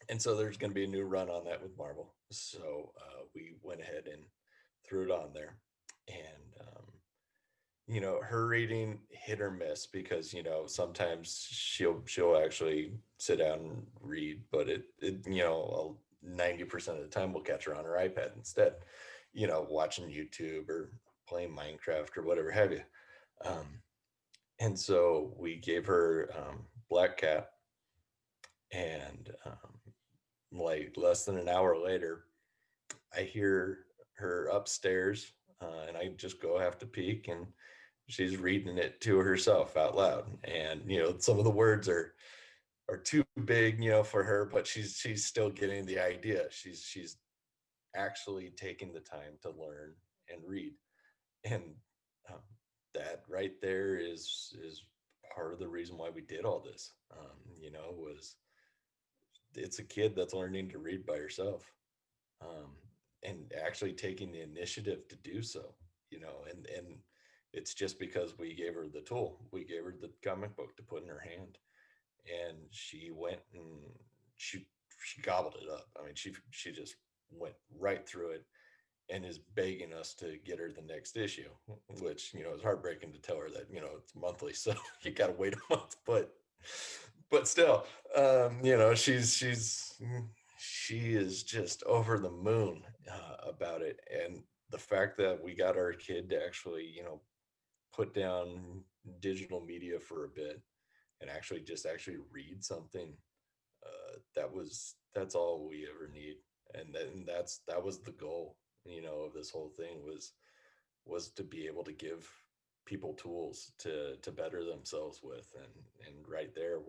and so there's going to be a new run on that with Marvel. So we went ahead and threw it on there. And her reading hit or miss, because sometimes she'll actually sit down and read, but it 90% of the time we'll catch her on her iPad instead, watching YouTube or playing Minecraft or whatever have you. And so we gave her Black Cat, and like less than an hour later, I hear her upstairs, and I just go have to peek, and she's reading it to herself out loud. And some of the words are too big, for her, but she's still getting the idea. She's actually taking the time to learn and read, and um, that right there is part of the reason why we did all this. Was it's a kid that's learning to read by herself, um, and actually taking the initiative to do so. And it's just because we gave her the tool, we gave her the comic book to put in her hand, and she went and she she gobbled it up. I mean, she just went right through it and is begging us to get her the next issue, which is heartbreaking to tell her that it's monthly, so you got to wait a month. But still, she is just over the moon about it, and the fact that we got our kid to actually put down digital media for a bit and actually read something, that's all we ever need. And then that was the goal, of this whole thing, was to be able to give people tools to better themselves with. And right there,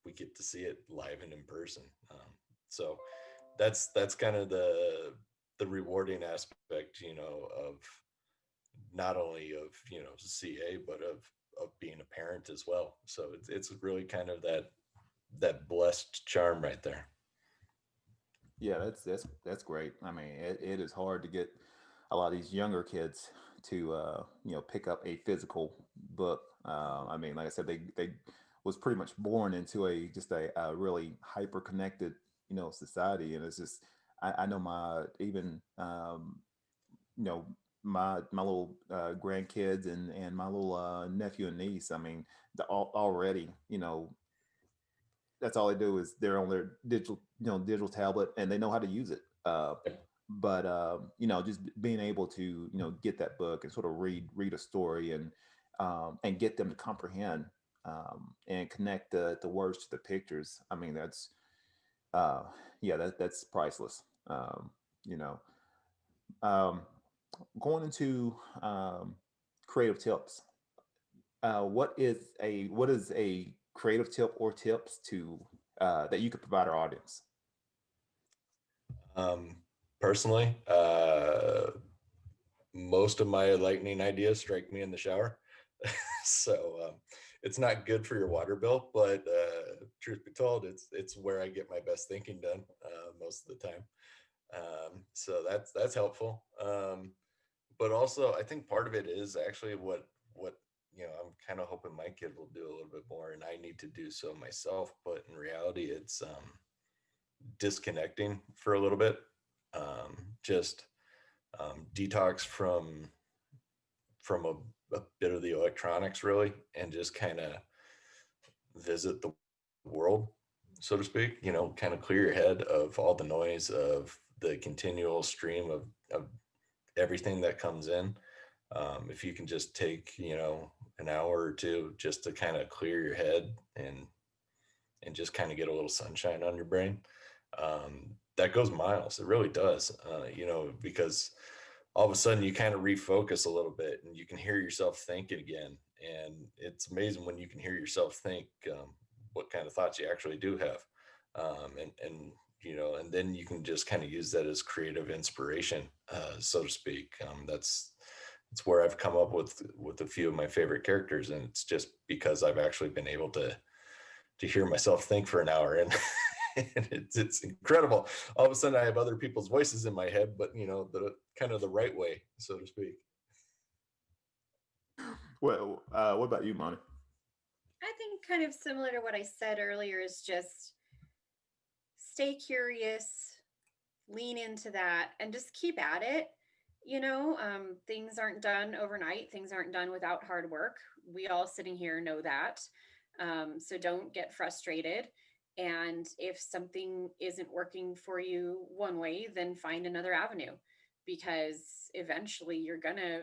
we get to see it live and in person. So that's kind of the rewarding aspect, of not only of CA, but of being a parent as well. So it's really kind of that blessed charm right there. Yeah, that's great. I mean, it is hard to get a lot of these younger kids to pick up a physical book. I mean, like I said, they was pretty much born into a really hyper connected society, and it's just I know my even you know my little grandkids and my little nephew and niece. I mean, already that's all they do is they're on their digital tablet and they know how to use it. But just being able to get that book and sort of read a story and get them to comprehend and connect the words to the pictures. I mean, that's uh, yeah, that's priceless. You know, um, Going into creative tips. What is a creative tip or tips to that you could provide our audience? Um, Personally, most of my lightning ideas strike me in the shower. So it's not good for your water bill, but truth be told, it's where I get my best thinking done most of the time. So that's helpful. But also, I think part of it is actually what I'm kind of hoping my kid will do a little bit more, and I need to do so myself. But in reality, it's disconnecting for a little bit, just detox from a bit of the electronics, really, and just kind of visit the world, so to speak. Kind of clear your head of all the noise of the continual stream of everything that comes in. If you can just take an hour or two just to kind of clear your head and just kind of get a little sunshine on your brain, that goes miles. It really does. Because all of a sudden you kind of refocus a little bit and you can hear yourself thinking again. And it's amazing when you can hear yourself think, what kind of thoughts you actually do have. And then you can just kind of use that as creative inspiration, so to speak. That's where I've come up with a few of my favorite characters. And it's just because I've actually been able to hear myself think for an hour. And and it's incredible. All of a sudden I have other people's voices in my head, but the kind of the right way, so to speak. Well, what about you, Monty? I think kind of similar to what I said earlier is just stay curious, lean into that, and just keep at it. Things aren't done overnight, things aren't done without hard work. We all sitting here know that. So don't get frustrated. And if something isn't working for you one way, then find another avenue, because eventually you're gonna,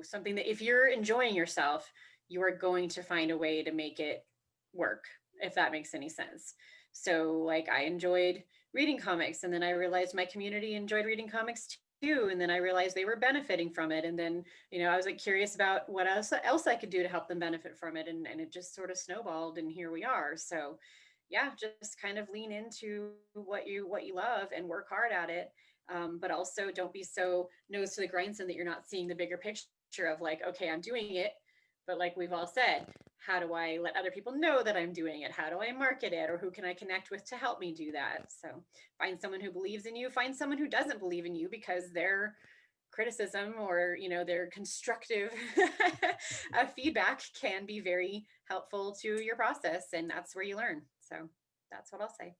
something that if you're enjoying yourself, you are going to find a way to make it work, if that makes any sense. So, like, I enjoyed reading comics. And then I realized my community enjoyed reading comics too. And then I realized they were benefiting from it. And then, I was like curious about what else I could do to help them benefit from it. And it just sort of snowballed, and here we are. So yeah, just kind of lean into what you love and work hard at it. But also don't be so nose to the grindstone that you're not seeing the bigger picture of like, okay, I'm doing it. But like we've all said, how do I let other people know that I'm doing it? How do I market it? Or who can I connect with to help me do that? So find someone who believes in you, find someone who doesn't believe in you, because their criticism or, their constructive feedback can be very helpful to your process. And that's where you learn. So that's what I'll say.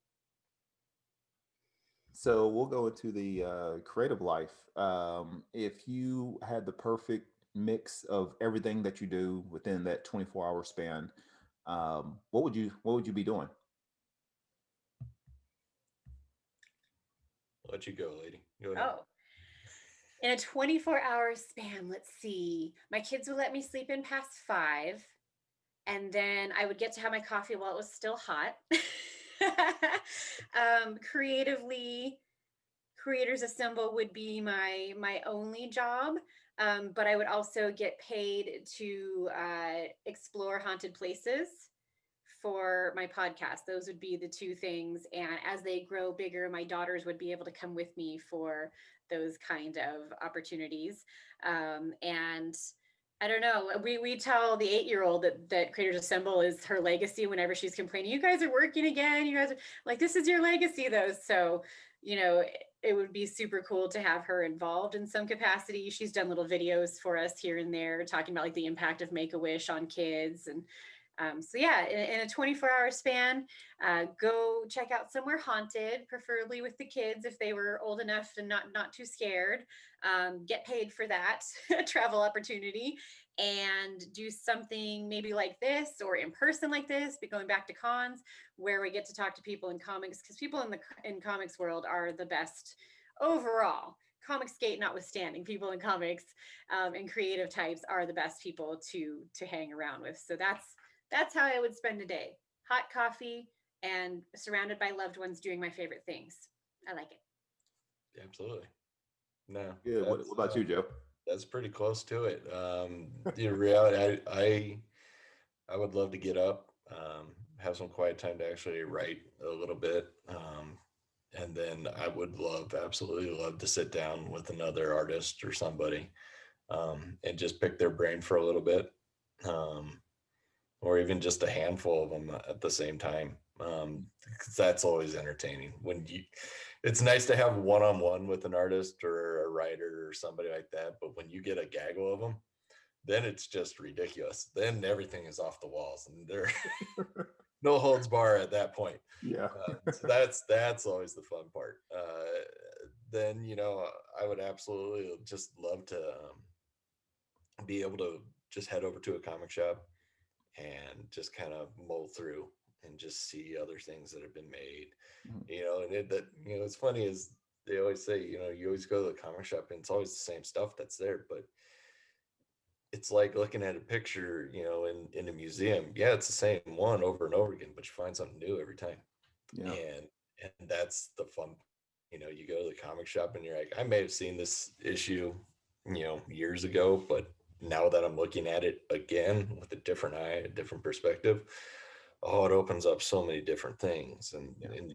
So we'll go into the creative life. If you had the perfect mix of everything that you do within that 24-hour span, what would you be doing? I'll let you go, lady. Go ahead. Oh, in a 24-hour span, let's see. My kids would let me sleep in past 5. And then I would get to have my coffee while it was still hot. Creatively, Creators Assemble would be my only job. But I would also get paid to explore haunted places for my podcast. Those would be the two things. And as they grow bigger, my daughters would be able to come with me for those kind of opportunities. And I don't know. We tell the 8-year-old that Creators Assemble is her legacy whenever she's complaining. You guys are working again. You guys are like, this is your legacy though. So, it would be super cool to have her involved in some capacity. She's done little videos for us here and there talking about like the impact of Make-A-Wish on kids. And so yeah, in a 24-hour span, go check out somewhere haunted, preferably with the kids if they were old enough and not too scared. Get paid for that travel opportunity, and do something maybe like this or in person like this, but going back to cons where we get to talk to people in comics, because people in comics world are the best overall. Comicsgate notwithstanding, people in comics and creative types are the best people to hang around with. So that's how I would spend a day. Hot coffee and surrounded by loved ones doing my favorite things. I like it. Absolutely. No, Yeah. What about you, Joe? that's pretty close to it. The reality, I would love to get up, have some quiet time to actually write a little bit. And then I would absolutely love to sit down with another artist or somebody, and just pick their brain for a little bit. Or even just a handful of them at the same time. 'Cause that's always entertaining it's nice to have one-on-one with an artist or a writer or somebody like that. But when you get a gaggle of them, then it's just ridiculous. Then everything is off the walls and there no holds bar at that point. Yeah. So that's always the fun part. Then, I would absolutely just love to be able to just head over to a comic shop and just kind of mull through and just see other things that have been made, and it's funny is they always say, you always go to the comic shop and it's always the same stuff that's there, but it's like looking at a picture, in a museum. Yeah, it's the same one over and over again, but you find something new every time. Yeah. And that's the fun. You go to the comic shop and you're like, I may have seen this issue, years ago, but now that I'm looking at it again with a different eye, a different perspective, it opens up so many different things. And, Yeah. and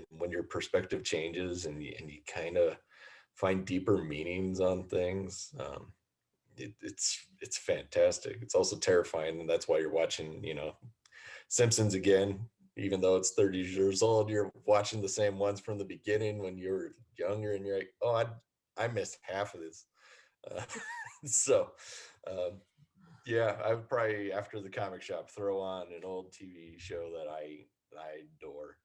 when your perspective changes and you kind of find deeper meanings on things, it's fantastic. It's also terrifying, and that's why you're watching, Simpsons again, even though it's 30 years old. You're watching the same ones from the beginning when you were younger, and you're like, I missed half of this. So, yeah, I would probably, after the comic shop, throw on an old TV show that I adore,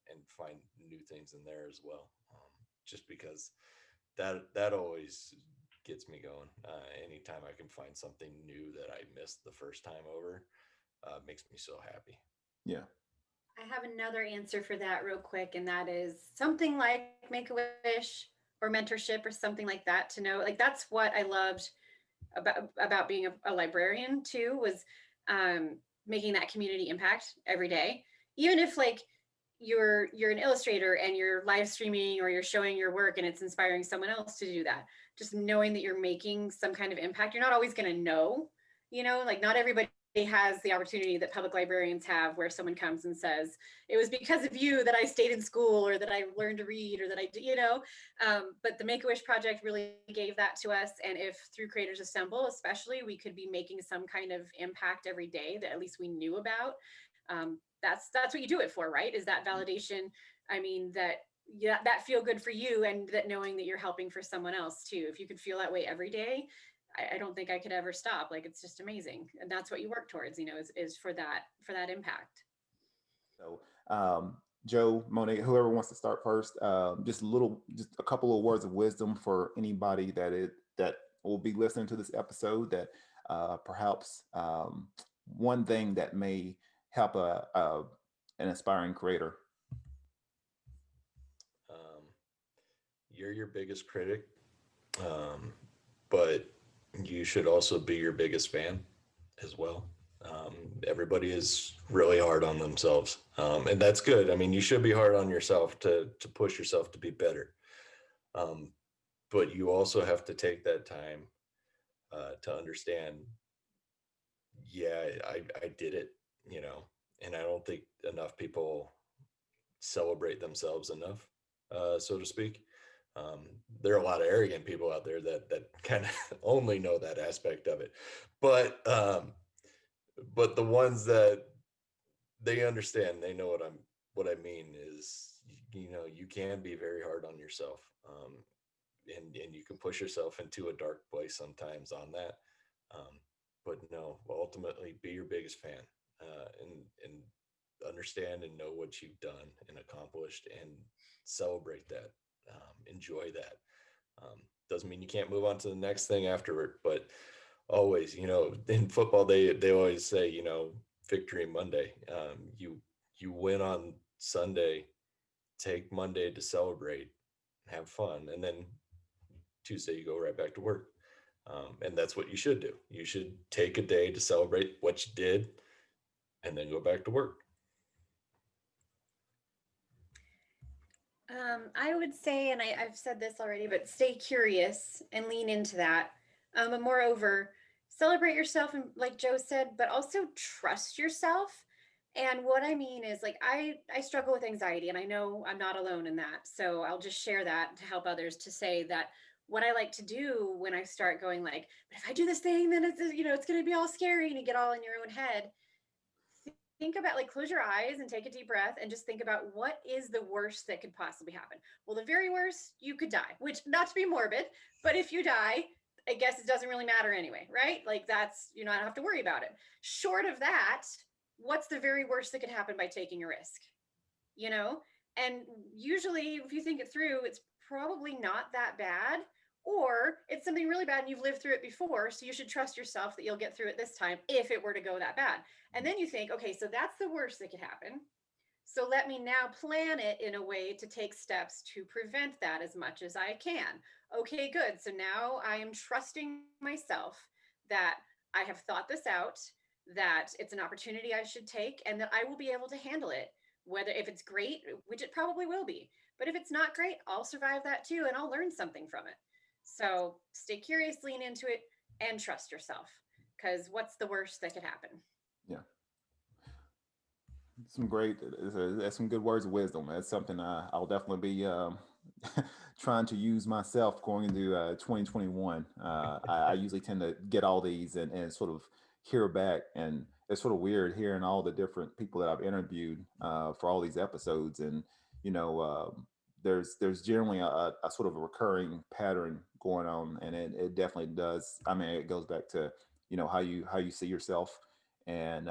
and find new things in there as well. Just because that always gets me going. Anytime I can find something new that I missed the first time over, makes me so happy. Yeah. I have another answer for that real quick, and that is something like Make-A-Wish or mentorship or something like that, to know, like, that's what I loved about being a librarian too, was making that community impact every day. Even if like you're an illustrator and you're live streaming or you're showing your work and it's inspiring someone else to do that, just knowing that you're making some kind of impact. You're not always going to know, like not everybody has the opportunity that public librarians have where someone comes and says, it was because of you that I stayed in school or that I learned to read or that but the Make-A-Wish Project really gave that to us. And if through Creators Assemble, especially, we could be making some kind of impact every day that at least we knew about, that's what you do it for, right? Is that validation. I mean, that feel good for you, and that knowing that you're helping for someone else too. If you could feel that way every day, I don't think I could ever stop. Like, it's just amazing. And that's what you work towards, is for that impact. So, Joe, Moni, whoever wants to start first, just a couple of words of wisdom for anybody that will be listening to this episode, that perhaps one thing that may help an aspiring creator. You're your biggest critic, but you should also be your biggest fan as well. Everybody is really hard on themselves, and that's good. I mean, you should be hard on yourself to push yourself to be better, but you also have to take that time to understand, yeah, I did it, and I don't think enough people celebrate themselves enough, so to speak. There are a lot of arrogant people out there that kind of only know that aspect of it, but the ones that they understand, they know what I mean is, you can be very hard on yourself, and you can push yourself into a dark place sometimes on that, but no, ultimately be your biggest fan, and understand and know what you've done and accomplished, and celebrate that, enjoy that. Doesn't mean you can't move on to the next thing afterward, but always, in football, they always say, victory Monday. You win on Sunday, take Monday to celebrate, have fun, and then Tuesday you go right back to work. And that's what you should do. You should take a day to celebrate what you did, and then go back to work. I would say, and I've said this already, but stay curious and lean into that. And moreover, celebrate yourself, and like Joe said, but also trust yourself. And what I mean is, like, I struggle with anxiety, and I know I'm not alone in that. So I'll just share that to help others, to say that what I like to do when I start going like, but if I do this thing, then it's going to be all scary, and you get all in your own head. Think about, like, close your eyes and take a deep breath and just think about what is the worst that could possibly happen. Well, the very worst, you could die, which, not to be morbid, but if you die, I guess it doesn't really matter anyway, right? Like, that's, I don't have to worry about it. Short of that, what's the very worst that could happen by taking a risk? And usually, if you think it through, it's probably not that bad, or it's something really bad and you've lived through it before, so you should trust yourself that you'll get through it this time if it were to go that bad. And then you think, okay, so that's the worst that could happen, so let me now plan it in a way to take steps to prevent that as much as I can. Okay, good. So now I am trusting myself that I have thought this out, that it's an opportunity I should take, and that I will be able to handle it. Whether, if it's great, which it probably will be, but if it's not great, I'll survive that too, and I'll learn something from it. So stay curious, lean into it, and trust yourself, because what's the worst that could happen? Yeah. That's some good words of wisdom. That's something I'll definitely be trying to use myself going into 2021. I usually tend to get all these and sort of hear back, and it's sort of weird hearing all the different people that I've interviewed for all these episodes, and you know, there's generally a sort of a recurring pattern going on, and it definitely does. I mean, it goes back to how you see yourself, and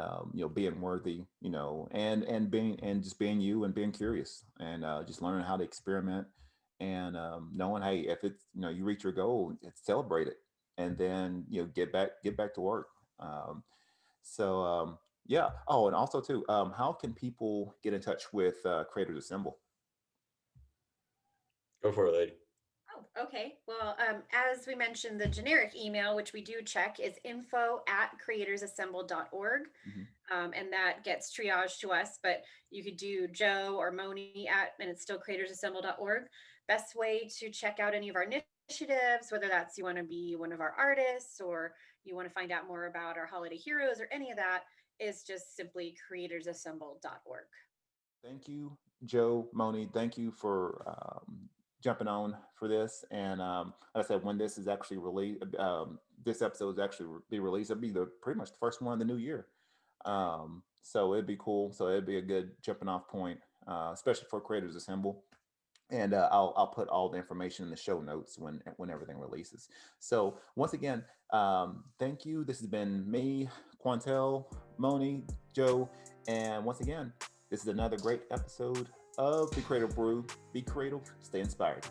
being worthy, and being, and just being you, and being curious, and just learning how to experiment, and knowing, hey, if it's, you reach your goal, celebrate it, and then get back to work. Yeah. Oh, and also too, how can people get in touch with Creators Assemble? Go for it, lady. Oh, okay. Well, as we mentioned, the generic email, which we do check, is info@creatorsassemble.org. Mhm. And that gets triaged to us, but you could do Joe or Moni and it's still creatorsassemble.org. Best way to check out any of our initiatives, whether that's you want to be one of our artists or you want to find out more about our holiday heroes or any of that, is just simply creatorsassemble.org. Thank you, Joe, Moni. Thank you for jumping on for this. And like I said, when this is actually released, this episode is actually be released. It'll be the pretty much the first one of the new year. So it'd be cool. So it'd be a good jumping off point, especially for Creators Assemble. And I'll put all the information in the show notes when everything releases. So once again, thank you. This has been me, Quantel, Moni, Joe, and once again, this is another great episode of The Creative Brew. Be creative, stay inspired.